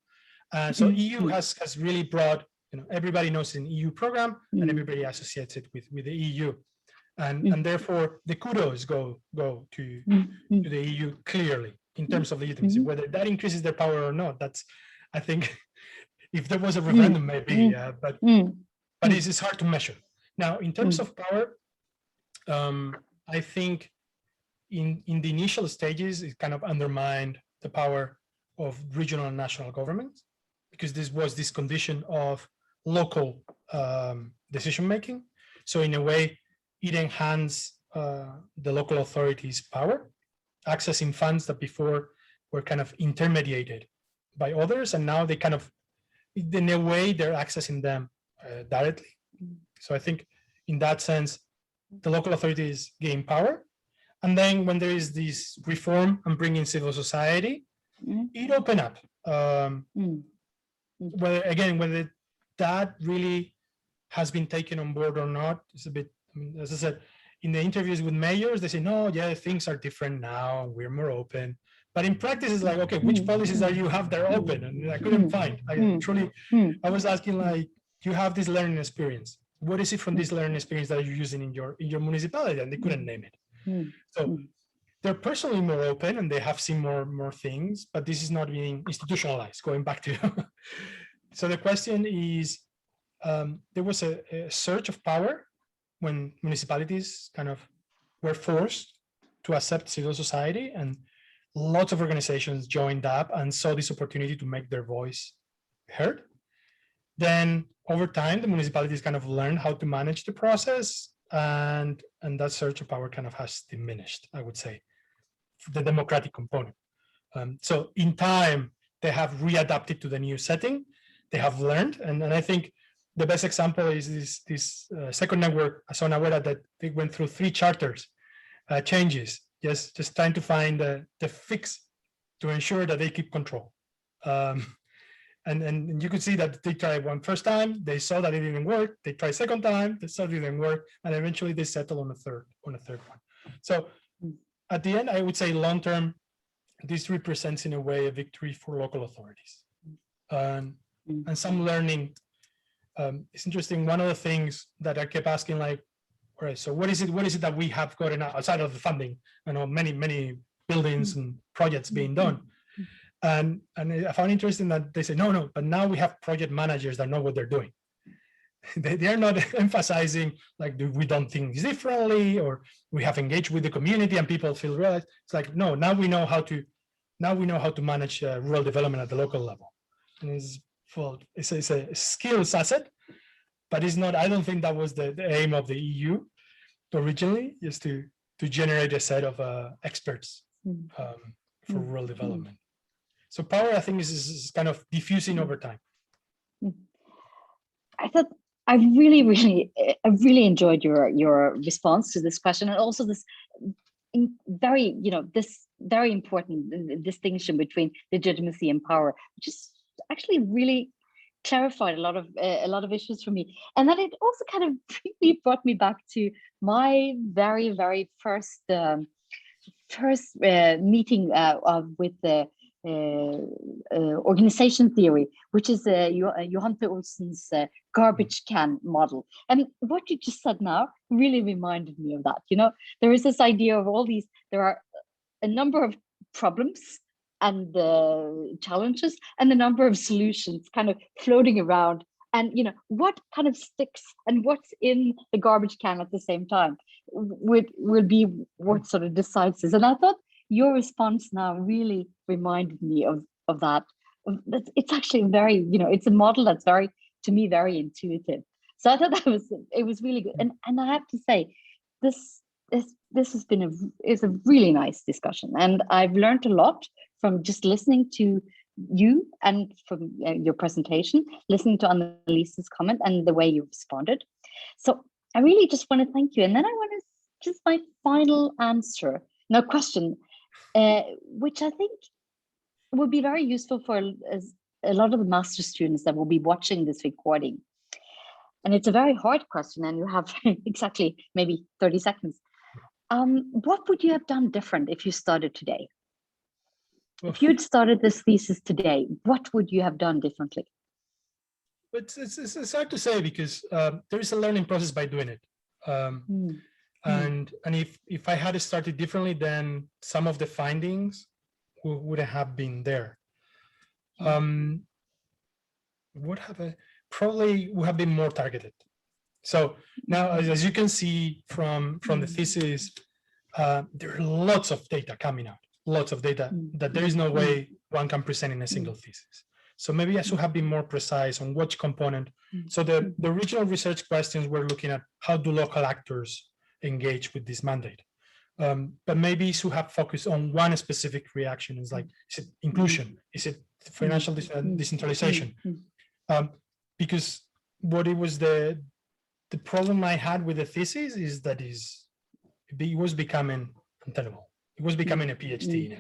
So EU has really brought, you know, everybody knows it's an EU program and everybody associates it with the EU. And therefore the kudos go to the EU clearly in terms of legitimacy. Whether that increases their power or not, that's, I think, if there was a referendum, maybe, but but it's hard to measure. Now, in terms of power, I think in the initial stages, it kind of undermined the power of regional and national governments, because this was this condition of local decision-making. So in a way, it enhanced the local authorities' power, accessing funds that before were kind of intermediated by others, and now they kind of, in a way, they're accessing them directly. So I think in that sense, the local authorities gain power. And then when there is this reform and bringing civil society, it opened up. Whether that really has been taken on board or not, it's a bit, I mean, as I said, in the interviews with mayors, they say, no, yeah, things are different now, we're more open. But in practice, it's like, okay, which policies are you have that are open? And I couldn't find. I was asking, like, you have this learning experience. What is it from this learning experience that you're using in your municipality? And they couldn't name it. So they're personally more open and they have seen more things, but this is not being institutionalized, going back to. So the question is, there was a surge of power when municipalities kind of were forced to accept civil society, and lots of organizations joined up and saw this opportunity to make their voice heard. Then over time, the municipalities kind of learned how to manage the process, and that surge of power kind of has diminished, I would say, the democratic component. So in time, they have readapted to the new setting. They have learned, and I think the best example is this second network, Azonawera, that they went through 3 charters changes, just trying to find the fix to ensure that they keep control. And you could see that they tried one first time, they saw that it didn't work, they tried second time, they saw it didn't work, and eventually they settled on a third one. So at the end, I would say long term, this represents in a way a victory for local authorities. And some learning. It's interesting. One of the things that I kept asking, like, all right, so what is it that we have gotten outside of the funding? I know many buildings and projects being done. And I found interesting that they say, no, but now we have project managers that know what they're doing. They are not emphasizing like we done things differently, or we have engaged with the community and people feel realized. It's like, no, now we know how to manage rural development at the local level. And it's a skills asset, but it's not. I don't think that was the aim of the EU originally, is to generate a set of experts for rural development. So power, I think, is kind of diffusing over time. I thought I really enjoyed your response to this question, and also this very important distinction between legitimacy and power, which is actually really clarified a lot of issues for me. And then it also kind of really brought me back to my very first meeting with the organization theory, which is Johan P. Olsen's garbage can model. And what you just said now really reminded me of that. There is this idea of there are a number of problems and challenges and the number of solutions kind of floating around, and what kind of sticks and what's in the garbage can at the same time will be what sort of decides this. And I thought your response now really reminded me of that. It's actually very, it's a model that's very intuitive. So I thought it was really good. And I have to say, this has been is a really nice discussion, and I've learned a lot from just listening to you and from your presentation, listening to Annalise's comment and the way you responded. So I really just want to thank you. And then I want to just my final answer, question, which I think would be very useful for a lot of the master students that will be watching this recording. And it's a very hard question, and you have exactly maybe 30 seconds. What would you have done different if you started today? If you'd started this thesis today, what would you have done differently? It's hard to say, because there is a learning process by doing it. And if I had started differently, then some of the findings wouldn't have been there. Probably would have been more targeted. So now, as you can see from the thesis, there are lots of data coming out, lots of data that there is no way one can present in a single thesis. So maybe I should have been more precise on which component. So the original research questions were looking at how do local actors engage with this mandate. But maybe should have focused on one specific reaction. Is like, is it inclusion? Is it financial decentralization? Because what it was the problem I had with the thesis is that it was becoming untenable. It was becoming a PhD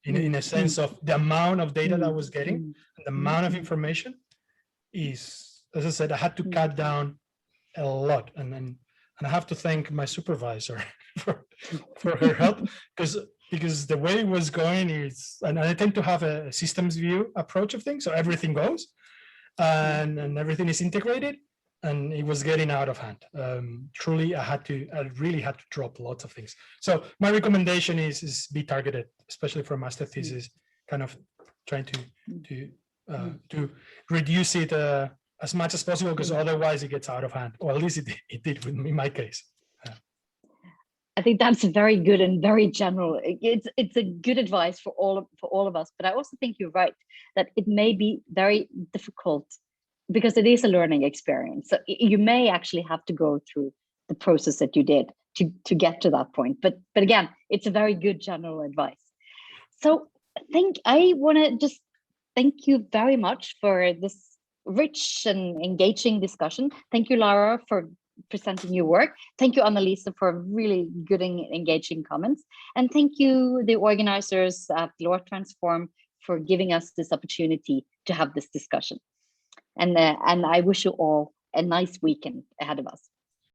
in a sense of the amount of data that I was getting, and the amount of information is, as I said, I had to cut down a lot, and I have to thank my supervisor for her help, because the way it was going is, and I tend to have a systems view approach of things, so everything goes, and everything is integrated. And it was getting out of hand. Truly, I really had to drop lots of things. So my recommendation is be targeted, especially for a master thesis, kind of trying to reduce it as much as possible, because otherwise it gets out of hand, or at least it did in my case. I think that's very good and very general. It's a good advice for all of us. But I also think you're right that it may be very difficult, because it is a learning experience. So you may actually have to go through the process that you did to get to that point. But again, it's a very good general advice. So I want to just thank you very much for this rich and engaging discussion. Thank you, Laro, for presenting your work. Thank you, Annalise, for really good and engaging comments. And thank you, the organizers at LawTransform, for giving us this opportunity to have this discussion. And I wish you all a nice weekend ahead of us.